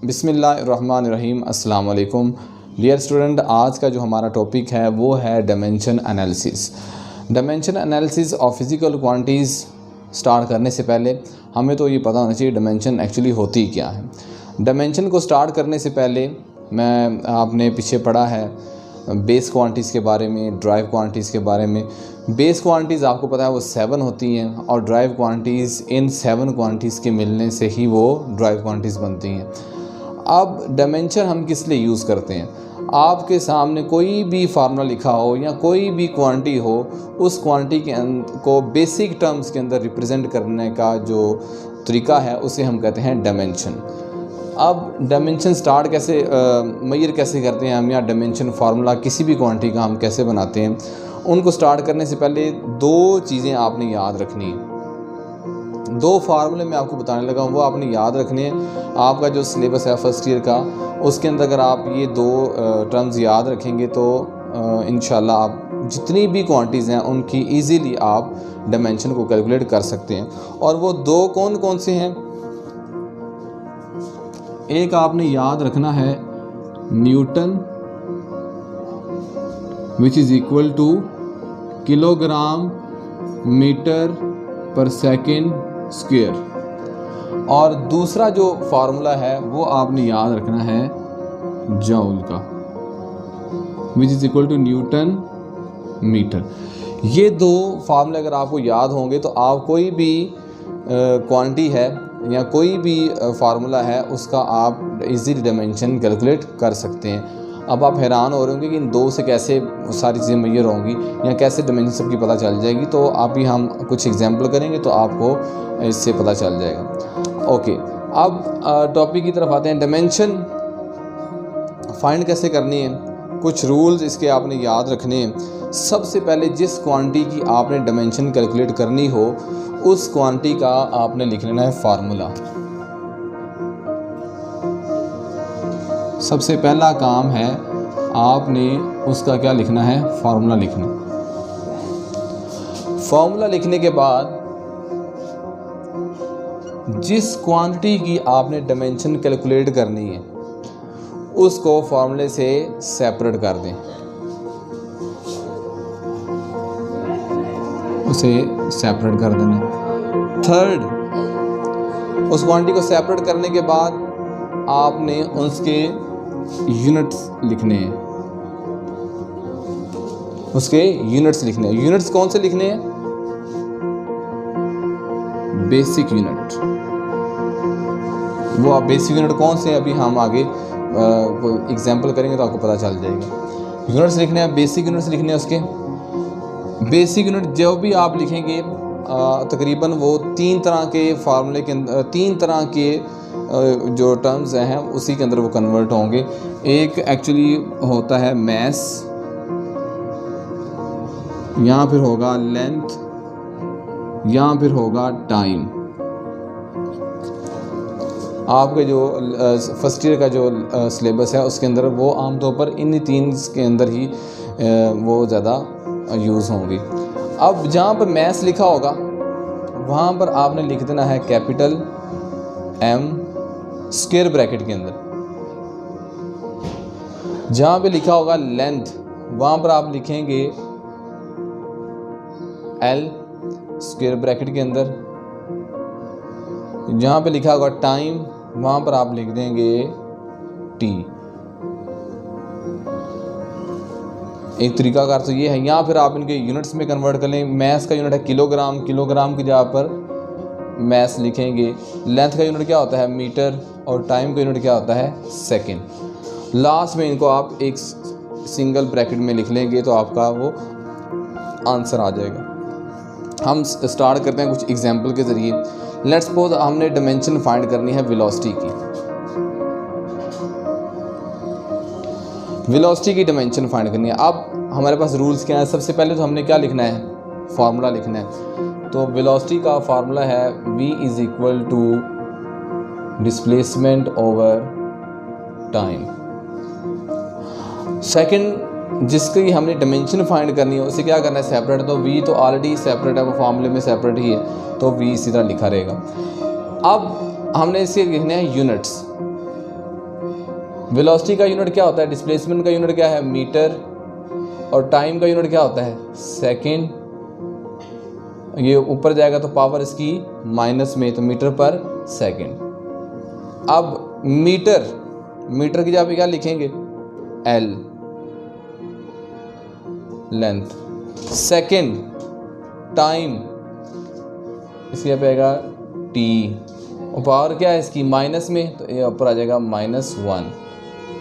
बिस्मिल्लाहिर्रहमानिर्रहीम। अस्सलाम वालेकुम डियर स्टूडेंट। आज का जो हमारा टॉपिक है वो है dimension analysis. Dimension analysis of physical quantities start करने से पहले हमें तो ये पता होना चाहिए डायमेंशन एक्चुअली होती क्या है। डायमेंशन को स्टार्ट करने से पहले आपने पीछे पढ़ा है बेस क्वांटिटीज़ के बारे में, ड्राइव क्वांटिटीज़ के बारे में। बेस क्वांटिटीज़ आपको पता है वो 7 होती हैं और ड्राइव क्वांटिटीज़ इन 7 क्वांटिटीज़ के मिलने से ही वो ड्राइव क्वांटिटीज़ बनती हैं। अब डायमेंशन हम किस लिए यूज़ करते हैं? आपके सामने कोई भी फार्मूला लिखा हो या कोई भी क्वांटिटी हो, उस क्वांटिटी के को बेसिक टर्म्स के अंदर रिप्रेजेंट करने का जो तरीका है उसे हम कहते हैं डायमेंशन। अब डायमेंशन स्टार्ट कैसे मेजर कैसे करते हैं हम, या डायमेंशन फार्मूला किसी भी क्वांटिटी का हम कैसे बनाते हैं, उनको स्टार्ट करने से पहले 2 चीज़ें आपने याद रखनी है। 2 फार्मूले मैं आपको बताने लगा हूँ, वो आपने याद रखने हैं। आपका जो सिलेबस है फर्स्ट ईयर का, उसके अंदर अगर आप ये 2 टर्म्स याद रखेंगे तो इंशाल्लाह आप जितनी भी क्वांटिटीज़ हैं उनकी ईज़िली आप डायमेंशन को कैलकुलेट कर सकते हैं। और वो 2 कौन कौन से हैं? एक आपने याद रखना है Newton which is equal to kilogram metre per second square, और दूसरा जो फार्मूला है वो आपने याद रखना है जूल का, which is equal to Newton meter. ये 2 फार्मूले अगर आपको याद होंगे तो आप कोई भी क्वांटिटी है या कोई भी फार्मूला है उसका आप इजीली डायमेंशन कैलकुलेट कर सकते हैं। अब आप हैरान हो रहे होंगे कि इन 2 से कैसे सारी चीज़ें मेजर होंगी या कैसे डायमेंशन सबकी पता चल जाएगी। तो अभी हम कुछ एग्जांपल करेंगे तो आपको इससे पता चल जाएगा। ओके, अब टॉपिक की तरफ आते हैं। डायमेंशन फाइंड कैसे करनी है, कुछ रूल्स इसके आपने याद रखने हैं। सबसे पहले जिस क्वांटिटी की आपने डायमेंशन कैलकुलेट करनी हो उस क्वांटिटी का आपने लिख लेना है फार्मूला। सबसे पहला काम है आपने उसका क्या लिखना है, फार्मूला लिखना। फार्मूला लिखने के बाद जिस क्वांटिटी की आपने डायमेंशन कैलकुलेट करनी है उसको फार्मूले से सेपरेट कर दें, उसे सेपरेट कर देना। थर्ड, उस क्वांटिटी को सेपरेट करने के बाद आपने उसके यूनिट्स लिखने हैं, उसके यूनिट्स लिखने हैं। यूनिट्स कौन से लिखने हैं? Basic unit. वो आप बेसिक यूनिट कौन से हैं अभी हम आगे कोई एग्जांपल करेंगे तो आपको पता चल जाएगा। यूनिट्स लिखने हैं, बेसिक यूनिट्स लिखने हैं। उसके बेसिक यूनिट जो भी आप लिखेंगे तकरीबन वो 3 तरह के फार्मूले के अंदर 3 तरह के जो टर्म्स हैं उसी के अंदर वो कन्वर्ट होंगे। एक एक्चुअली होता है मैस, यहाँ फिर होगा लेंथ, यहाँ फिर होगा टाइम। आपके जो फर्स्ट ईयर का जो सिलेबस है उसके अंदर वो आमतौर पर इन 3 के अंदर ही वो ज़्यादा यूज़ होंगी। अब जहाँ पर मैथ्स लिखा होगा वहाँ पर आपने लिख देना है कैपिटल M स्क्वायर ब्रैकेट के अंदर। जहाँ पे लिखा होगा लेंथ वहाँ पर आप लिखेंगे L स्क्वायर ब्रैकेट के अंदर। जहाँ पे लिखा होगा टाइम वहाँ पर आप लिख देंगे T। एक तरीका कार तो ये है, या फिर आप इनके यूनिट्स में कन्वर्ट कर लें। मैथ्स का यूनिट है किलोग्राम, किलोग्राम की जगह पर मैथ्स लिखेंगे। लेंथ का यूनिट क्या होता है? मीटर। और टाइम का यूनिट क्या होता है? सेकंड। लास्ट में इनको आप एक सिंगल ब्रैकेट में लिख लेंगे तो आपका वो आंसर आ जाएगा। हम स्टार्ट करते हैं कुछ एग्जाम्पल के ज़रिए। लेट्स सपोज हमने डायमेंशन फाइंड करनी है वेलोसिटी की। वेलोसिटी की डायमेंशन फाइंड करनी है। अब हमारे पास रूल्स क्या है? सबसे पहले तो हमने क्या लिखना है? फार्मूला लिखना है। तो वेलोसिटी का फार्मूला है v is equal to displacement over time. Second, जिसकी हमने डायमेंशन फाइंड करनी है उसे क्या करना है? सेपरेट। तो v तो ऑलरेडी सेपरेट है, वो फार्मूले में सेपरेट ही है, तो v इसी तरह लिखा रहेगा। अब हमने इसके लिखने हैं यूनिट्स। वेलोसिटी का यूनिट क्या होता है, डिस्प्लेसमेंट का यूनिट क्या है, मीटर, और टाइम का यूनिट क्या होता है, सेकेंड। ये ऊपर जाएगा तो पावर इसकी माइनस में, तो मीटर पर सेकेंड। अब मीटर की जगह पे क्या लिखेंगे, एल लेंथ, सेकेंड टाइम, इसकी जगह पे आएगा टी, और पावर क्या है इसकी माइनस में, तो ये ऊपर आ जाएगा -1।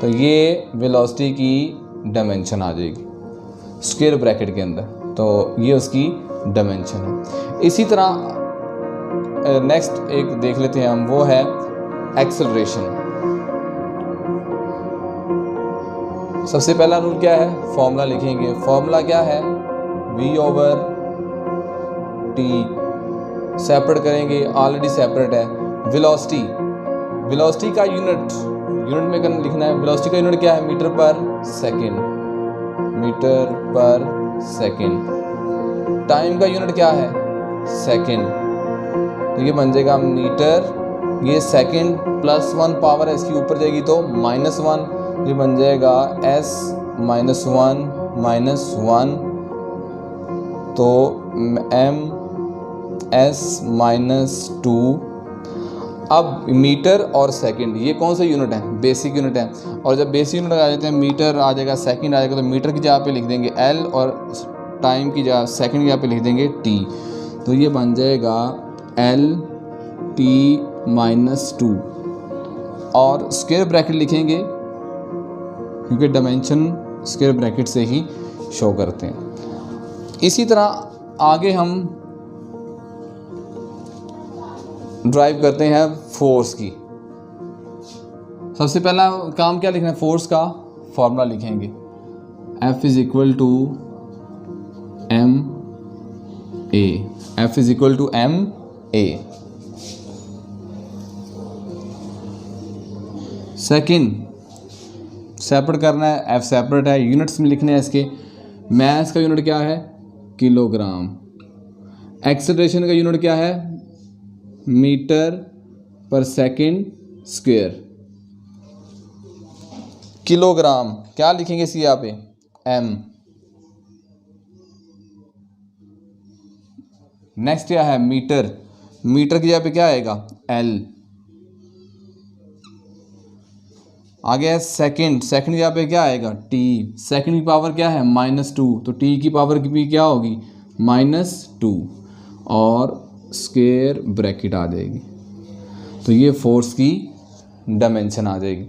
तो ये वेलोसिटी की डायमेंशन आ जाएगी स्क्वायर ब्रैकेट के अंदर, तो ये उसकी डायमेंशन है। इसी तरह नेक्स्ट एक देख लेते हैं हम, वो है एक्सेलरेशन। सबसे पहला रूल क्या है, फॉर्मूला लिखेंगे। फॉर्मूला क्या है, v/t, सेपरेट करेंगे, ऑलरेडी सेपरेट है। वेलोसिटी का यूनिट में लिखना है। वेलोसिटी का यूनिट क्या है, मीटर पर सेकेंड। टाइम का यूनिट क्या है, सेकेंड, तो ये बन जाएगा मीटर, ये सेकेंड +1 पावर है इसकी ऊपर जाएगी तो -1, ये बन जाएगा s -1 तो m s-2। अब मीटर और सेकंड ये कौन सा यूनिट है, बेसिक यूनिट है, और जब बेसिक यूनिट आ जाते हैं, मीटर आ जाएगा, सेकंड आ जाएगा, तो मीटर की जगह पे लिख देंगे l, और टाइम की जगह सेकंड की जगह पे लिख देंगे t, तो ये बन जाएगा LT-2, और स्क्वायर ब्रैकेट लिखेंगे क्योंकि डायमेंशन स्क्वायर ब्रैकेट से ही शो करते हैं। इसी तरह आगे हम ड्राइव करते हैं फोर्स की। सबसे पहला काम क्या लिखना है, फोर्स का फॉर्मूला लिखेंगे, F = ma। सेकेंड सेपरेट करना है, F सेपरेट है, यूनिट्स में लिखने हैं इसके। मास का यूनिट क्या है, किलोग्राम। एक्सेलरेशन का यूनिट क्या है, मीटर/सेकेंड²। किलोग्राम क्या लिखेंगे इसकी यहाँ पे, m। नेक्स्ट क्या है, मीटर की जगह पे क्या आएगा, l। आगे है सेकंड की जगह पे क्या आएगा, t। सेकंड की पावर क्या है, -2, तो t की पावर की भी क्या होगी, -2, और स्क्वायर ब्रैकेट आ जाएगी, तो ये फोर्स की डायमेंशन आ जाएगी।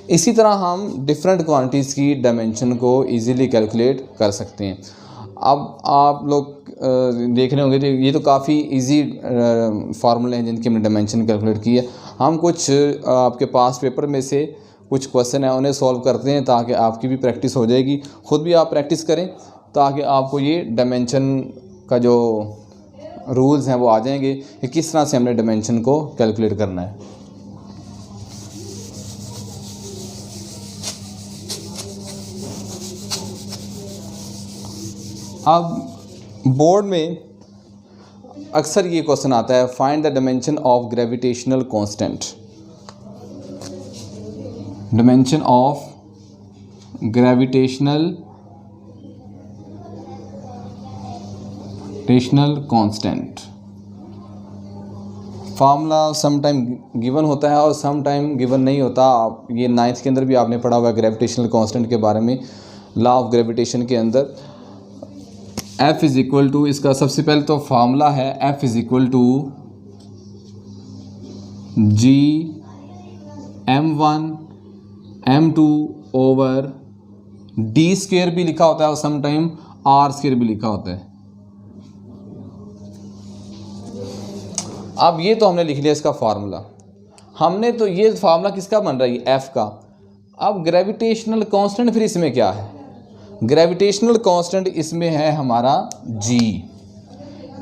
इसी तरह हम डिफरेंट क्वांटिटीज़ की डायमेंशन को इजीली कैलकुलेट कर सकते हैं। अब आप लोग देख रहे होंगे, ये तो काफ़ी इजी फार्मूले हैं जिनकी हमने डायमेंशन कैलकुलेट की है। हम कुछ आपके पास पेपर में से कुछ क्वेश्चन है उन्हें सॉल्व करते हैं ताकि आपकी भी प्रैक्टिस हो जाएगी, ख़ुद भी आप प्रैक्टिस करें ताकि आपको ये डायमेंशन का जो रूल्स हैं वो आ जाएंगे कि किस तरह से हमने डायमेंशन को कैलकुलेट करना है। अब बोर्ड में अक्सर ये क्वेश्चन आता है, find the dimension of gravitational constant. Dimension of gravitational constant. Formula some time given होता है और सम टाइम गिवन नहीं होता। आप ये 9th के अंदर भी आपने पढ़ा हुआ है ग्रेविटेशनल कांस्टेंट के बारे में, लॉ ऑफ ग्रेविटेशन के अंदर। F = इसका सबसे पहले तो फार्मूला है F = Gm1m2/d² भी लिखा होता है और सम टाइम r² भी लिखा होता है। अब ये तो हमने लिख लिया इसका फार्मूला। हमने तो ये फार्मूला किसका बन रहा है, F का। अब ग्रेविटेशनल कांस्टेंट फिर इसमें क्या है, ग्रेविटेशनल कांस्टेंट इसमें है हमारा G।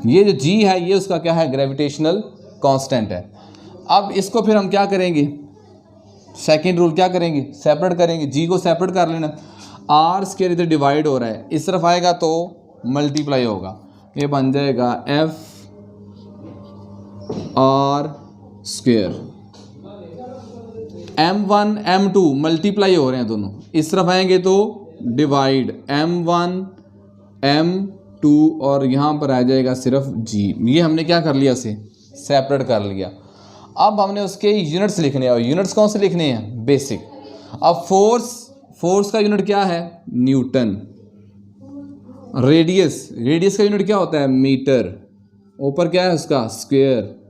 ये जो G है ये उसका क्या है, ग्रेविटेशनल कांस्टेंट है। अब इसको फिर हम क्या करेंगे, सेकंड रूल क्या करेंगे, सेपरेट करेंगे। G को सेपरेट कर लेना, r² इधर डिवाइड हो रहा है, इस तरफ आएगा तो मल्टीप्लाई होगा, ये बन जाएगा F r²। M1 M2 multiply हो रहे हैं दोनों, इस तरफ आएंगे तो डिवाइड M1 M2 और यहाँ पर आ जाएगा सिर्फ G। ये हमने क्या कर लिया, उसे सेपरेट कर लिया। अब हमने उसके यूनिट्स लिखने हैं, और यूनिट्स कौन से लिखने हैं, बेसिक। अब फोर्स का यूनिट क्या है, न्यूटन। रेडियस का यूनिट क्या होता है, मीटर। ऊपर क्या है उसका, स्क्वायर।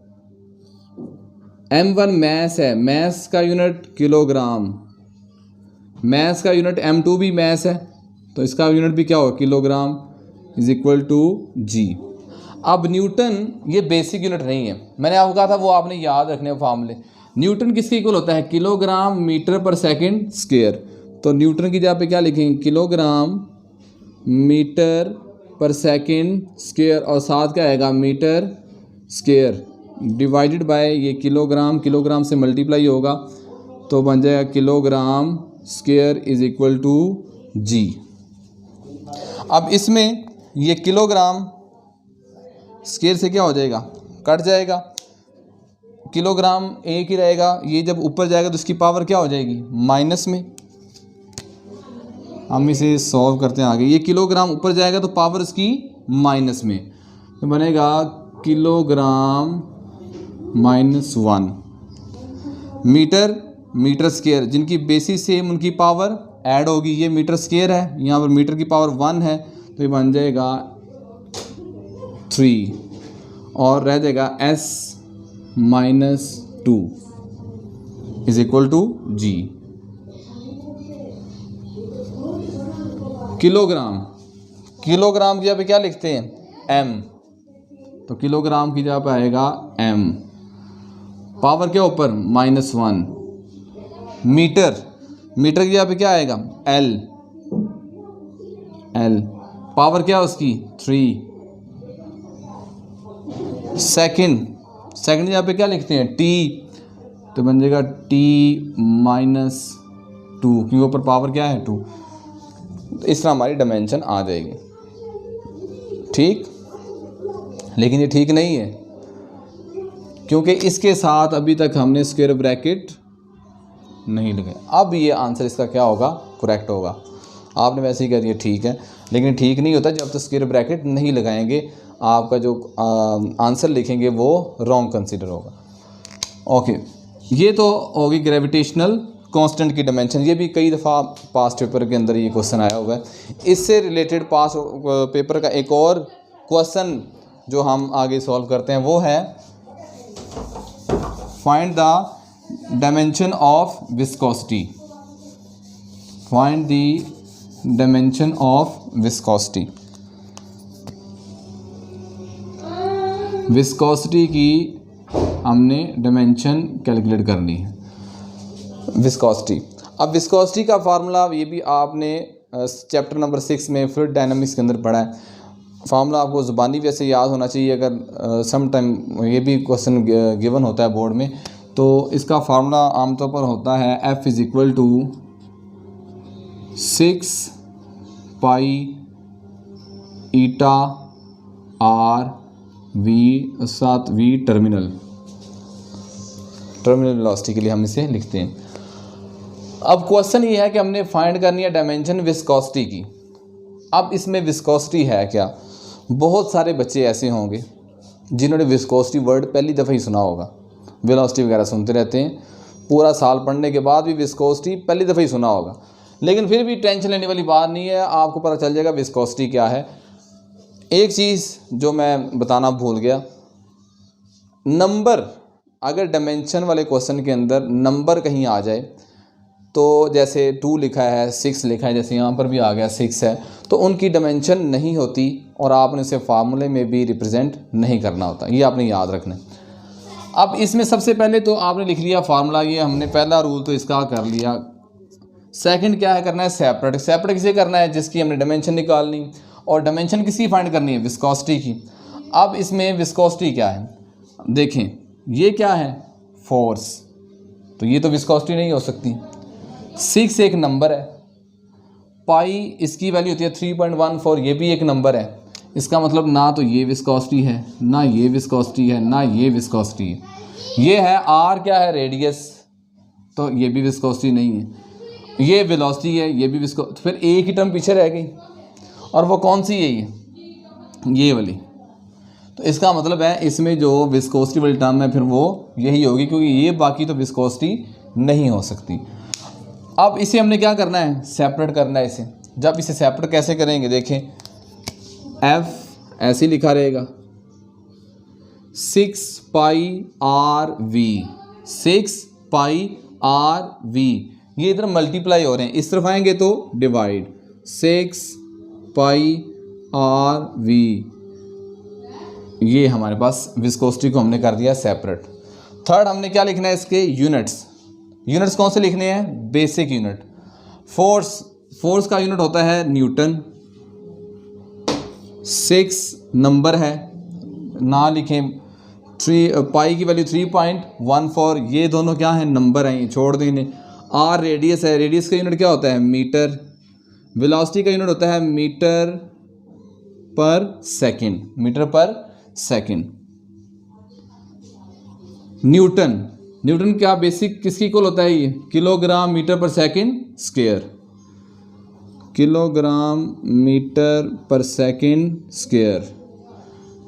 M1 मैस है, मैस का यूनिट किलोग्राम। मैस का यूनिट M2 भी मैस है, तो इसका यूनिट भी क्या होगा, kilogram is equal to G। अब न्यूटन ये बेसिक यूनिट नहीं है, मैंने आपको कहा था वो आपने याद रखने फार्मूले। न्यूटन किसके इक्वल होता है, kilogram metre per second square. तो न्यूटन की जगह पे क्या लिखेंगे, kilogram metre per second square, और साथ क्या आएगा, मीटर स्क्वायर डिवाइडेड बाय ये किलोग्राम से मल्टीप्लाई होगा, तो बन जाएगा kilogram square is equal to G। अब इसमें ये किलोग्राम स्क्वायर से क्या हो जाएगा, कट जाएगा, किलोग्राम एक ही रहेगा। ये जब ऊपर जाएगा तो इसकी पावर क्या हो जाएगी, माइनस में। हम इसे सॉल्व करते हैं आगे। ये किलोग्राम ऊपर जाएगा तो पावर इसकी माइनस में, तो बनेगा किलोग्राम -1। मीटर स्क्वायर, जिनकी बेसिस सेम उनकी पावर ऐड होगी। ये मीटर स्क्वायर है, यहाँ पर मीटर की पावर 1 है, तो ये बन जाएगा 3 और रह जाएगा S-2 is equal to G। Kilogram की जगह पे क्या लिखते हैं, M, तो किलोग्राम की जगह पे आएगा M। पावर क्या ऊपर, -1। मीटर की जगह पे क्या आएगा, L। पावर क्या है उसकी, 3। सेकंड की जगह पे क्या लिखते हैं, T, तो बन जाएगा T-2, क्योंकि ऊपर पावर क्या है, 2। तो इस तरह हमारी डायमेंशन आ जाएगी, ठीक। लेकिन ये ठीक नहीं है, क्योंकि इसके साथ अभी तक हमने स्क्वायर ब्रैकेट नहीं लगाया। अब ये आंसर इसका क्या होगा, करेक्ट होगा। आपने वैसे ही कह दिया ठीक है, लेकिन ठीक नहीं होता जब तक स्क्वायर ब्रैकेट नहीं लगाएंगे, आपका जो आंसर लिखेंगे वो रॉन्ग कंसीडर होगा। ओके, ये तो होगी ग्रेविटेशनल कांस्टेंट की डायमेंशन। ये भी कई दफ़ा पास्ट पेपर के अंदर ये क्वेश्चन आया हुआ है। इससे रिलेटेड पास्ट पेपर का एक और क्वेश्चन जो हम आगे सॉल्व करते हैं वो है find the dimension of viscosity. Find the dimension of viscosity. Viscosity की हमने डायमेंशन कैलकुलेट करनी है। विस्कोसिटी, अब विस्कोसिटी का फार्मूला ये भी आपने चैप्टर नंबर 6 में फ्लूइड डायनामिक्स के अंदर पढ़ा है। फार्मूला आपको ज़ुबानी वैसे याद होना चाहिए, अगर सम टाइम ये भी क्वेश्चन गिवन होता है बोर्ड में, तो इसका फार्मूला आमतौर पर होता है F is equal to 6 pi eta R V साथ V टर्मिनल वेलोसिटी के लिए हम इसे लिखते हैं। अब क्वेश्चन ये है कि हमने फाइंड करनी है डायमेंशन विस्कोसिटी की। अब इसमें विस्कोसिटी है क्या, बहुत सारे बच्चे ऐसे होंगे जिन्होंने विस्कोसिटी वर्ड पहली दफ़ा ही सुना होगा। वेलोसिटी वगैरह सुनते रहते हैं, पूरा साल पढ़ने के बाद भी विस्कोसिटी पहली दफ़ा ही सुना होगा, लेकिन फिर भी टेंशन लेने वाली बात नहीं है, आपको पता चल जाएगा विस्कोसिटी क्या है। एक चीज़ जो मैं बताना भूल गया, नंबर, अगर डायमेंशन वाले क्वेश्चन के अंदर नंबर कहीं आ जाए, तो जैसे 2 लिखा है, 6 लिखा है, जैसे यहाँ पर भी आ गया 6 है, तो उनकी डायमेंशन नहीं होती और आपने उसे फार्मूले में भी रिप्रेजेंट नहीं करना होता, ये आपने याद रखना है। अब इसमें सबसे पहले तो आपने लिख लिया फार्मूला, ये हमने पहला रूल तो इसका कर लिया। सेकंड क्या है करना है, सेपरेट किसे करना है, जिसकी हमने डायमेंशन निकालनी, और डायमेंशन किसकी फाइंड करनी है, विस्कोसिटी की। अब इसमें विस्कोसिटी क्या है, देखें ये क्या है, फोर्स, तो ये तो विस्कोसिटी नहीं हो सकती। 6 एक नंबर है, पाई इसकी वैल्यू होती है 3.14, ये भी एक नंबर है। इसका मतलब ना तो ये विस्कोसिटी है, ना ये विस्कोसिटी है, ना ये विस्कोसिटी है। ये है आर क्या है, रेडियस, तो ये भी विस्कोसिटी नहीं है। ये वेलोसिटी है, ये भी विस्को, तो फिर एक ही टर्म पीछे रह गई, और वो कौन सी है? ये वाली। तो इसका मतलब है इसमें जो विस्कोसिटी वाली टर्म है फिर वो यही होगी, क्योंकि ये बाकी तो विस्कोसिटी नहीं हो सकती। अब इसे हमने क्या करना है? सेपरेट करना है इसे। जब इसे सेपरेट कैसे करेंगे? देखें, F ऐसे लिखा रहेगा 6 pi R V, 6 pi R V. ये इधर मल्टीप्लाई हो रहे हैं, इस तरफ आएंगे तो डिवाइड, 6 पाई आर वी। ये हमारे पास विस्कोसिटी को हमने कर दिया सेपरेट। थर्ड हमने क्या लिखना है? इसके यूनिट्स। यूनिट्स कौन से लिखने हैं? Basic unit. फोर्स का यूनिट होता है न्यूटन। 6 नंबर है, ना लिखें। 3 पाई की वैल्यू 3.14। ये दोनों क्या हैं? नंबर हैं, ये छोड़ दें इन्हें। आर रेडियस है, रेडियस का यूनिट क्या होता है? मीटर। वेलोसिटी का यूनिट होता है metre per second, metre per second. Newton क्या बेसिक किसकी इक्वल होता है? ये kilogram metre per second square, kilogram metre per second square.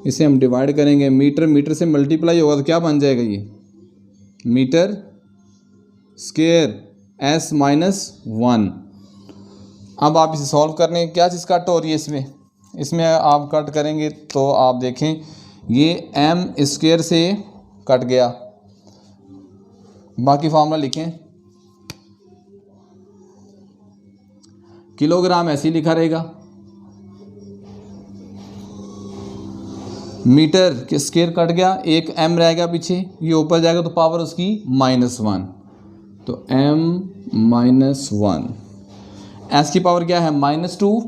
इसे हम डिवाइड करेंगे, मीटर से मल्टीप्लाई होगा तो क्या बन जाएगा? ये मीटर स्क्वायर S-1। अब आप इसे सॉल्व करने, क्या चीज़ कट हो रही है इसमें आप कट करेंगे तो आप देखें ये m स्क्वायर से कट गया। बाकी फार्मूला लिखें, किलोग्राम ऐसे ही लिखा रहेगा, मीटर के स्क्वायर कट गया, एक m रहेगा पीछे, ये ऊपर जाएगा तो पावर उसकी -1, तो m-1। s की पावर क्या है? -2,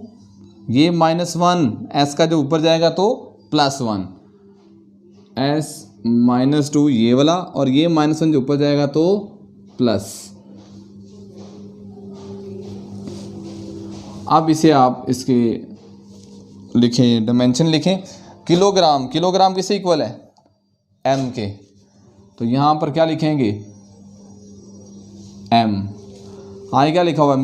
ये -1, s का जो ऊपर जाएगा तो +1, s-2 ये वाला, और ये -1 जो ऊपर जाएगा तो प्लस। अब इसे आप इसके लिखें, डायमेंशन लिखें। किलोग्राम किससे इक्वल है? m के, तो यहाँ पर क्या लिखेंगे? m। हाँ, क्या लिखा हुआ है?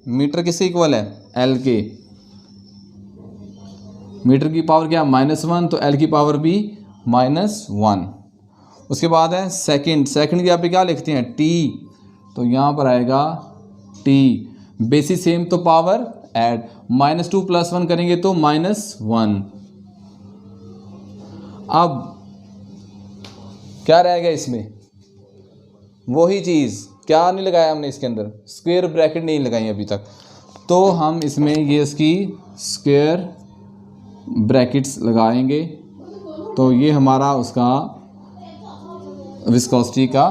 मीटर किससे इक्वल है? l के। मीटर की पावर क्या? -1, तो l की पावर भी -1। उसके बाद है सेकंड की यहाँ पे क्या लिखते हैं? t, तो यहाँ पर आएगा t। बेसिस सेम तो पावर ऐड, -2 + 1 करेंगे तो -1। अब क्या रहेगा इसमें? वही चीज़, क्या नहीं लगाया हमने इसके अंदर? स्क्वायर ब्रैकेट नहीं लगाई अभी तक, तो हम इसमें ये इसकी स्क्वायर ब्रैकेट्स लगाएंगे, तो ये हमारा उसका विस्कोसिटी का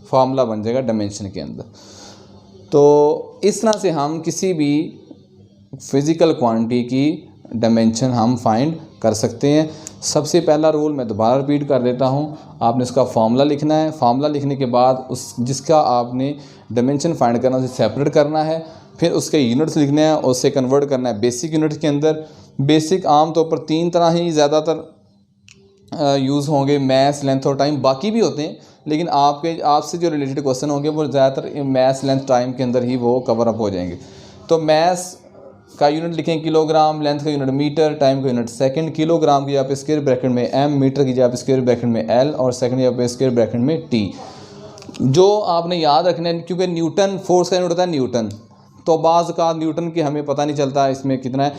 फॉर्मूला बन जाएगा डायमेंशन के अंदर। तो इस तरह से हम किसी भी फिज़िकल क्वांटिटी की डायमेंशन हम फाइंड कर सकते हैं। सबसे पहला रूल मैं दोबारा रिपीट कर देता हूँ, आपने उसका फार्मूला लिखना है। फार्मूला लिखने के बाद उस जिसका आपने डायमेंशन फाइंड करना है उसे सेपरेट करना है, फिर उसके यूनिट्स लिखने हैं और उसे कन्वर्ट करना है बेसिक यूनिट के अंदर। बेसिक आमतौर पर 3 तरह ही ज़्यादातर यूज़ होंगे, मैथ्स, लेंथ और टाइम। बाकी भी होते हैं, लेकिन आपसे जो रिलेटेड क्वेश्चन होंगे वो ज़्यादातर मैथ्स, लेंथ, टाइम के अंदर ही वो कवर अप हो जाएंगे। तो मैथ्स का यूनिट लिखें किलोग्राम, लेंथ का यूनिट मीटर, टाइम का यूनिट सेकंड। किलोग्राम की जगह पे स्क्वायर ब्रैकेट में m, मीटर की जगह पे स्क्वायर ब्रैकेट में l, और सेकंड की जगह पे स्क्वायर ब्रैकेट में t। जो आपने याद रखना है, क्योंकि न्यूटन फोर्स का यूनिट होता है न्यूटन, तो बाज़ का न्यूटन की हमें पता नहीं चलता इसमें कितना है,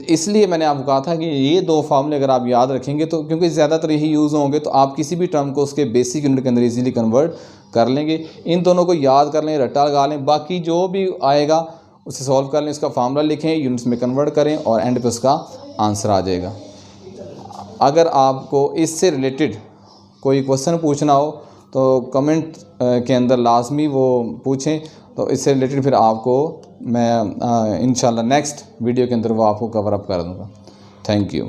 इसलिए मैंने आपको कहा था कि ये 2 फार्मूले अगर आप याद रखेंगे तो, क्योंकि ज़्यादातर यही यूज़ होंगे, तो आप किसी भी टर्म को उसके बेसिक यूनिट के अंदर इजीली कन्वर्ट कर लेंगे। इन दोनों को याद कर लें, रट्टा लगा लें, बाकी जो भी आएगा उसे सॉल्व कर लें, इसका फार्मूला लिखें, यूनिट्स में कन्वर्ट करें और एंड पे उसका आंसर आ जाएगा। अगर आपको इससे रिलेटेड कोई क्वेश्चन पूछना हो तो कमेंट के अंदर लाजमी वो पूछें, तो इससे रिलेटेड फिर आपको मैं इंशाल्लाह नेक्स्ट वीडियो के अंदर वो आपको कवर अप कर दूँगा। Thank you.